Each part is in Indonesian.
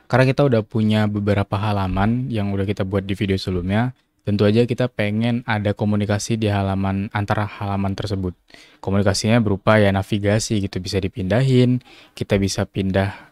Karena kita udah punya beberapa halaman yang udah kita buat di video sebelumnya, tentu aja kita pengen ada komunikasi di halaman antara halaman tersebut. Komunikasinya berupa ya navigasi gitu, bisa dipindahin, kita bisa pindah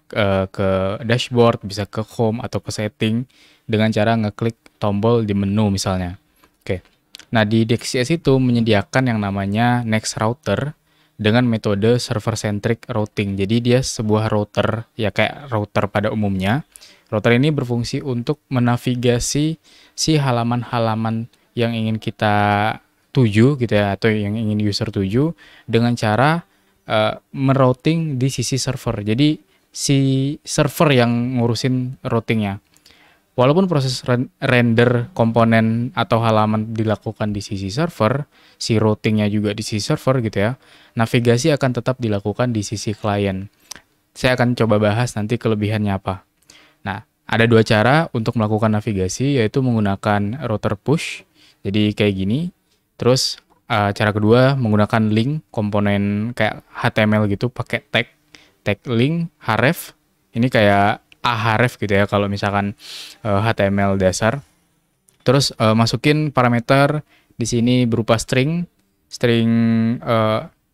ke dashboard, bisa ke home atau ke setting dengan cara ngeklik tombol di menu misalnya. Oke. Nah, di Next.js itu menyediakan yang namanya Next Router dengan metode server-centric routing. Jadi dia sebuah router, ya kayak router pada umumnya. Router ini berfungsi untuk menavigasi si halaman-halaman yang ingin kita tuju gitu ya, atau yang ingin user tuju dengan cara merouting di sisi server. Jadi si server yang ngurusin routingnya. Walaupun proses render komponen atau halaman dilakukan di sisi server, si routingnya juga di sisi server gitu ya, navigasi akan tetap dilakukan di sisi klien. Saya akan coba bahas nanti kelebihannya apa. Nah, ada dua cara untuk melakukan navigasi, yaitu menggunakan router push, jadi kayak gini. Terus cara kedua menggunakan link komponen kayak HTML gitu, pakai tag link, href. Ini kayak ahref gitu ya kalau misalkan HTML dasar. Terus masukin parameter di sini berupa string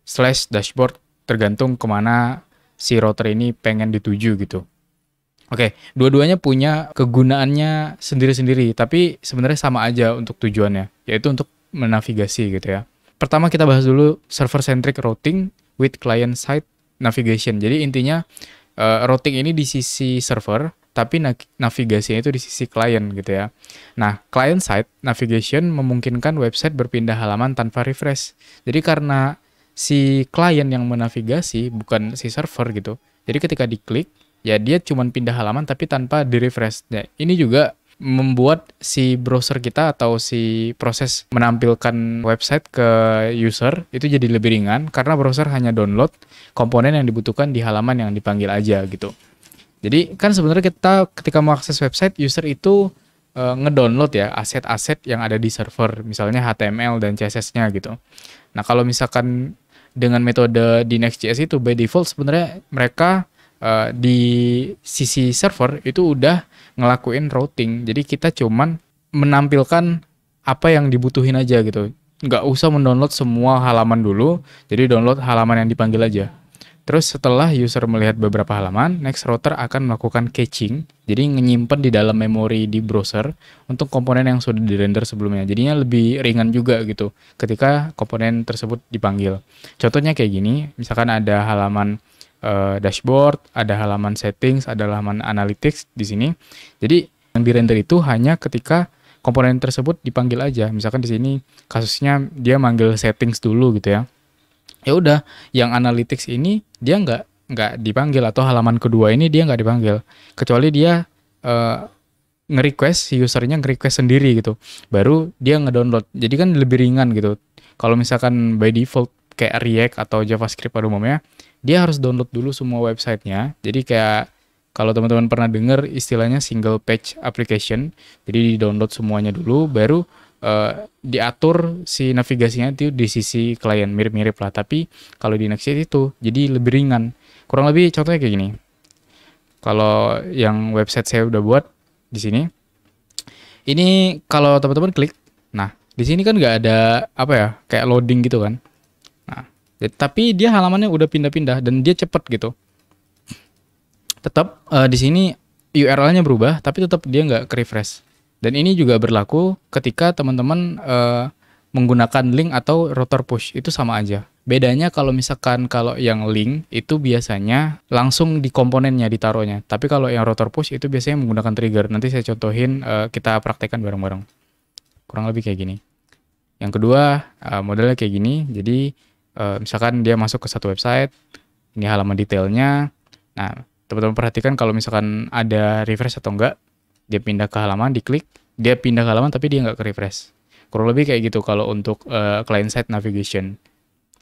slash dashboard, tergantung kemana si router ini pengen dituju gitu. Oke, dua-duanya punya kegunaannya sendiri-sendiri, tapi sebenarnya sama aja untuk tujuannya, yaitu untuk menavigasi gitu ya. Pertama kita bahas dulu server-centric routing with client-side navigation. Jadi intinya routing ini di sisi server, tapi navigasinya itu di sisi klien gitu ya. Nah, client-side navigation memungkinkan website berpindah halaman tanpa refresh. Jadi karena si klien yang menavigasi, bukan si server gitu. Jadi ketika diklik, ya dia cuma pindah halaman tapi tanpa di-refresh. Nah, ini juga membuat si browser kita atau si proses menampilkan website ke user itu jadi lebih ringan karena browser hanya download komponen yang dibutuhkan di halaman yang dipanggil aja gitu. Jadi kan sebenarnya kita ketika mau akses website, user itu ngedownload ya aset-aset yang ada di server, misalnya HTML dan CSS-nya gitu. Nah, kalau misalkan dengan metode di Next.js itu by default sebenarnya mereka di sisi server itu udah ngelakuin routing. Jadi kita cuman menampilkan apa yang dibutuhin aja gitu. Nggak usah mendownload semua halaman dulu, jadi download halaman yang dipanggil aja. Terus setelah user melihat beberapa halaman, Next Router akan melakukan caching, jadi menyimpan di dalam memori di browser untuk komponen yang sudah dirender sebelumnya. Jadinya lebih ringan juga gitu ketika komponen tersebut dipanggil. Contohnya kayak gini, misalkan ada halaman dashboard, ada halaman settings, ada halaman analytics di sini. Jadi yang dirender itu hanya ketika komponen tersebut dipanggil aja. Misalkan di sini kasusnya dia manggil settings dulu gitu ya. Ya udah, yang analytics ini dia nggak dipanggil, atau halaman kedua ini dia nggak dipanggil, kecuali dia nge-request, si usernya nge-request sendiri gitu, baru dia nge-download. Jadi kan lebih ringan gitu. Kalau misalkan by default kayak React atau JavaScript pada umumnya, dia harus download dulu semua websitenya. Jadi kayak kalau teman-teman pernah dengar istilahnya single page application, jadi di-download semuanya dulu, baru diatur si navigasinya itu di sisi klien, mirip-mirip lah. Tapi kalau di Next.js itu jadi lebih ringan. Kurang lebih contohnya kayak gini. Kalau yang website saya udah buat di sini, ini kalau teman-teman klik, nah di sini kan nggak ada apa ya, kayak loading gitu kan. Nah, tapi dia halamannya udah pindah-pindah dan dia cepet gitu. Tetap di sini URL-nya berubah, tapi tetap dia nggak ke-refresh. Dan ini juga berlaku ketika teman-teman menggunakan link atau router push, itu sama aja. Bedanya kalau misalkan kalau yang link itu biasanya langsung di komponennya ditaruhnya, tapi kalau yang router push itu biasanya menggunakan trigger. Nanti saya contohin, kita praktekkan bareng-bareng. Kurang lebih kayak gini. Yang kedua, modelnya kayak gini. Jadi misalkan dia masuk ke satu website, ini halaman detailnya. Nah, teman-teman perhatikan kalau misalkan ada refresh atau enggak, dia pindah ke halaman, diklik, dia pindah ke halaman tapi dia nggak ke refresh. Kurang lebih kayak gitu kalau untuk client side navigation.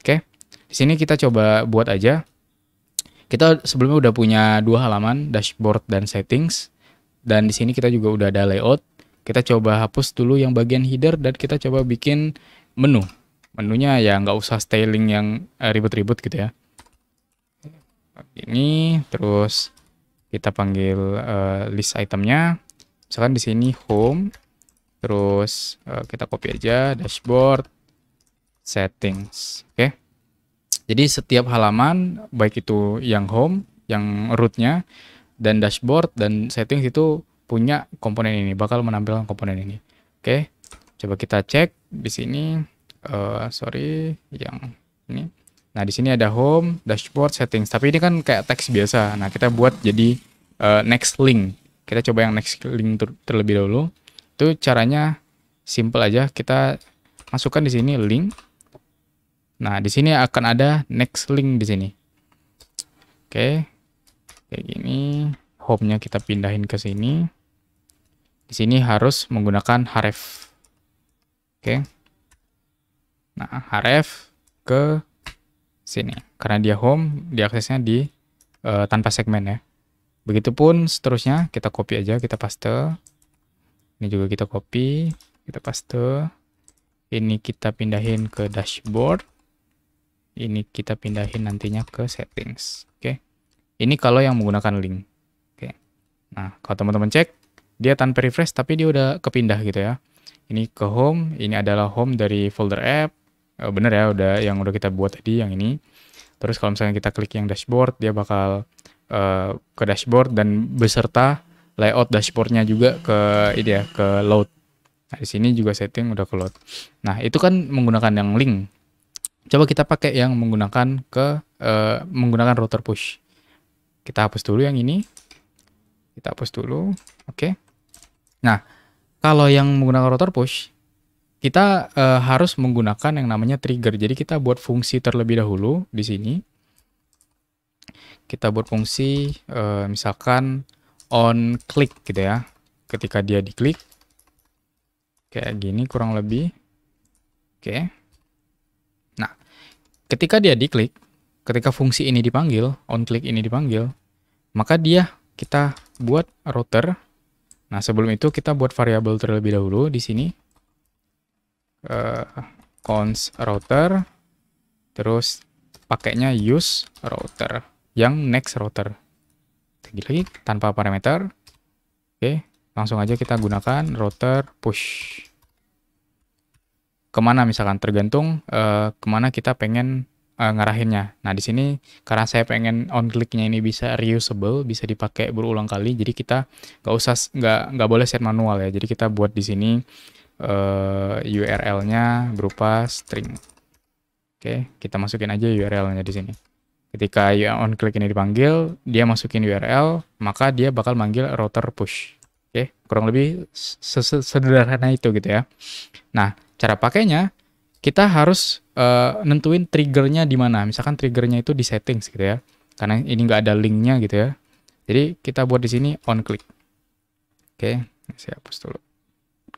Oke, di sini kita coba buat aja. Kita sebelumnya udah punya dua halaman, dashboard dan settings. Dan di sini kita juga udah ada layout. Kita coba hapus dulu yang bagian header dan kita coba bikin menu. Menunya ya nggak usah styling yang ribet-ribet gitu ya. Ini terus Kita panggil list itemnya. Misalkan di sini home, terus kita copy aja dashboard, settings. Oke. Jadi setiap halaman, baik itu yang home, yang rootnya, dan dashboard dan settings itu punya komponen ini, bakal menampilkan komponen ini. Oke. Coba kita cek di sini. Sorry, yang ini. Nah, di sini ada home, dashboard, settings. Tapi ini kan kayak teks biasa. Nah, kita buat jadi next link. Kita coba yang next link terlebih dahulu. Itu caranya simple aja. Kita masukkan di sini link. Nah, di sini akan ada next link di sini. Oke. Kayak gini. Home-nya kita pindahin ke sini. Di sini harus menggunakan href. Oke. Nah, href ke sini. Karena dia home, diaksesnya di tanpa segmen ya. Begitupun seterusnya, kita copy aja, kita paste. Ini juga kita copy, kita paste. Ini kita pindahin ke dashboard. Ini kita pindahin nantinya ke settings. Oke. Ini kalau yang menggunakan link. Oke. Nah, kalau teman-teman cek, dia tanpa refresh tapi dia udah kepindah gitu ya. Ini ke home, ini adalah home dari folder app. Bener ya, yang udah kita buat tadi yang ini. Terus kalau misalnya kita klik yang dashboard, dia bakal ke dashboard dan beserta layout dashboardnya juga ke ini ya, ke load. Nah, di sini juga setting udah ke load. Nah, itu kan menggunakan yang link. Coba kita pakai yang menggunakan menggunakan router push. Kita hapus dulu yang ini. Kita hapus dulu. Oke. Nah, kalau yang menggunakan router push, kita harus menggunakan yang namanya trigger. Jadi kita buat fungsi terlebih dahulu di sini. Kita buat fungsi misalkan on click gitu ya. Ketika dia diklik kayak gini kurang lebih. Oke. Nah, ketika dia diklik, ketika fungsi ini dipanggil, on click ini dipanggil, maka kita buat router. Nah, sebelum itu kita buat variabel terlebih dahulu di sini. Const router, terus pakainya use router yang next router. Lagi tanpa parameter. Oke, langsung aja kita gunakan router push. Kemana misalkan tergantung kemana kita pengen ngarahinnya. Nah, di sini karena saya pengen on click-nya ini bisa reusable, bisa dipakai berulang kali, jadi kita nggak boleh set manual ya. Jadi kita buat di sini URL-nya berupa string. Oke, kita masukin aja URL-nya di sini. Ketika on click ini dipanggil, dia masukin URL, maka dia bakal manggil router push. Oke, kurang lebih sederhana itu gitu ya. Nah, cara pakainya kita harus nentuin triggernya di mana. Misalkan triggernya itu di settings gitu ya. Karena ini nggak ada linknya gitu ya. Jadi kita buat di sini on click. Oke, saya hapus dulu.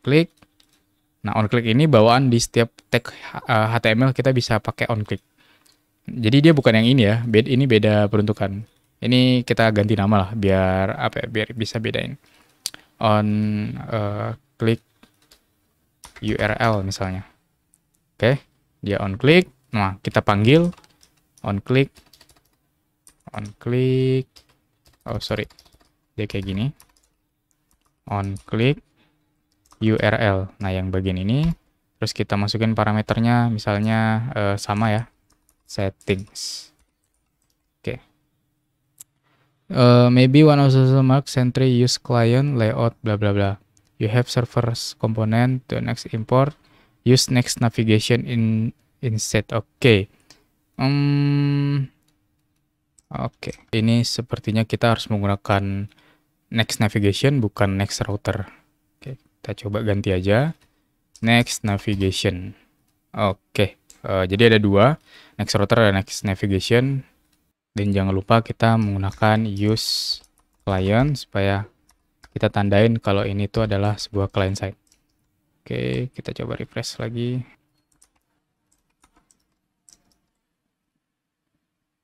Klik. Nah, on click ini bawaan di setiap tag HTML kita bisa pakai on click. Jadi dia bukan yang ini ya, ini beda peruntukan. Ini kita ganti nama lah biar apa ya, biar bisa bedain. On click URL misalnya. Oke, dia on click. Nah, kita panggil on click. Oh, sorry. Dia kayak gini. On click URL. Nah, yang bagian ini terus kita masukin parameternya misalnya sama ya. Settings. Oke. Maybe one of the mark Sentry use client layout bla bla bla. You have servers component to next import. Use next navigation instead. Oke. Oke. Ini sepertinya kita harus menggunakan next navigation bukan next router. Oke, kita coba ganti aja. Next navigation. Oke. Jadi ada dua, next router dan next navigation. Dan jangan lupa kita menggunakan use client supaya kita tandain kalau ini tuh adalah sebuah client side. Oke, kita coba refresh lagi.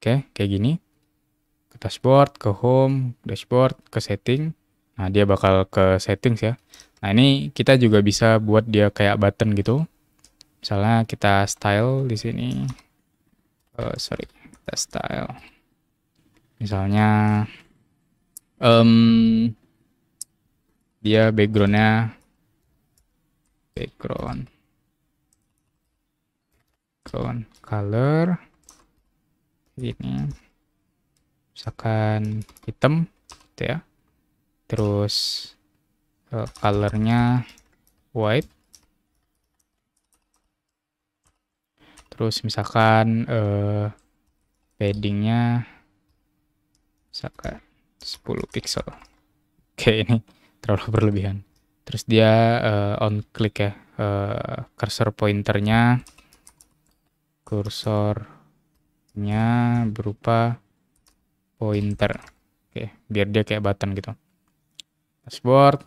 Oke, kayak gini. Ke dashboard, ke home, dashboard, ke setting. Nah, dia bakal ke settings ya. Nah, ini kita juga bisa buat dia kayak button gitu. Misalnya kita style di sini. Kita style. Misalnya Em, dia background background color ini misalkan hitam gitu ya. Terus colornya white. Terus misalkan paddingnya misalkan 10 pixel. Oke, ini terlalu berlebihan. Terus dia on click ya, kursornya berupa pointer. Oke, biar dia kayak button gitu. Dashboard,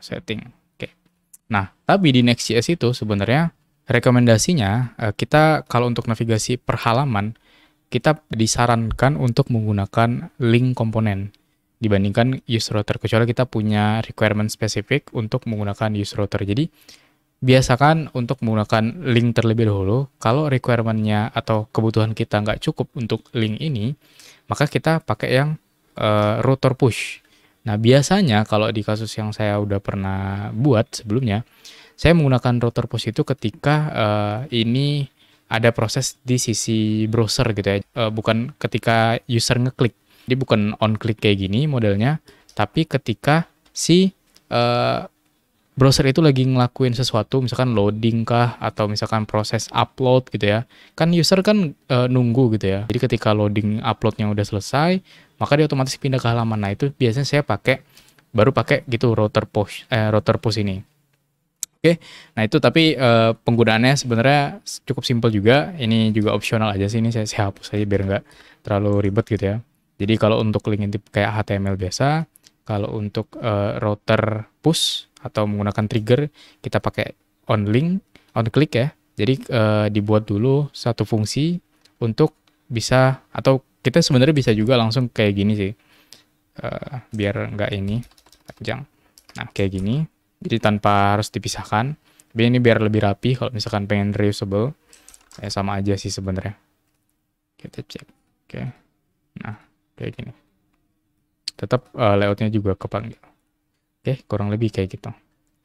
setting. Oke. Nah, tapi di Next.js itu sebenarnya rekomendasinya kita kalau untuk navigasi per halaman, kita disarankan untuk menggunakan link komponen dibandingkan use router, kecuali kita punya requirement spesifik untuk menggunakan use router. Jadi biasakan untuk menggunakan link terlebih dahulu. Kalau requirement-nya atau kebutuhan kita nggak cukup untuk link ini, maka kita pakai yang router push. Nah, biasanya kalau di kasus yang saya udah pernah buat sebelumnya, saya menggunakan router push itu ketika ini ada proses di sisi browser gitu ya, bukan ketika user ngeklik. Jadi bukan on click kayak gini modelnya, tapi ketika si browser itu lagi ngelakuin sesuatu, misalkan loading kah, atau misalkan proses upload gitu ya. Kan user kan nunggu gitu ya. Jadi ketika loading uploadnya udah selesai, maka dia otomatis pindah ke halaman. Nah, itu biasanya saya baru pakai gitu router push ini. Oke, nah itu tapi penggunaannya sebenarnya cukup simpel juga. Ini juga opsional aja sih, ini saya hapus aja biar nggak terlalu ribet gitu ya. Jadi kalau untuk link intip kayak HTML biasa, kalau untuk router push atau menggunakan trigger, kita pakai on click ya. Jadi dibuat dulu satu fungsi untuk bisa, atau kita sebenarnya bisa juga langsung kayak gini sih, biar nggak ini panjang. Nah kayak gini. Jadi tanpa harus dipisahkan. Tapi ini biar lebih rapi kalau misalkan pengen reusable. Ya sama aja sih sebenarnya. Kita cek. Oke. Nah, kayak gini. Tetap layoutnya juga kepanggil. Oke, kurang lebih kayak gitu.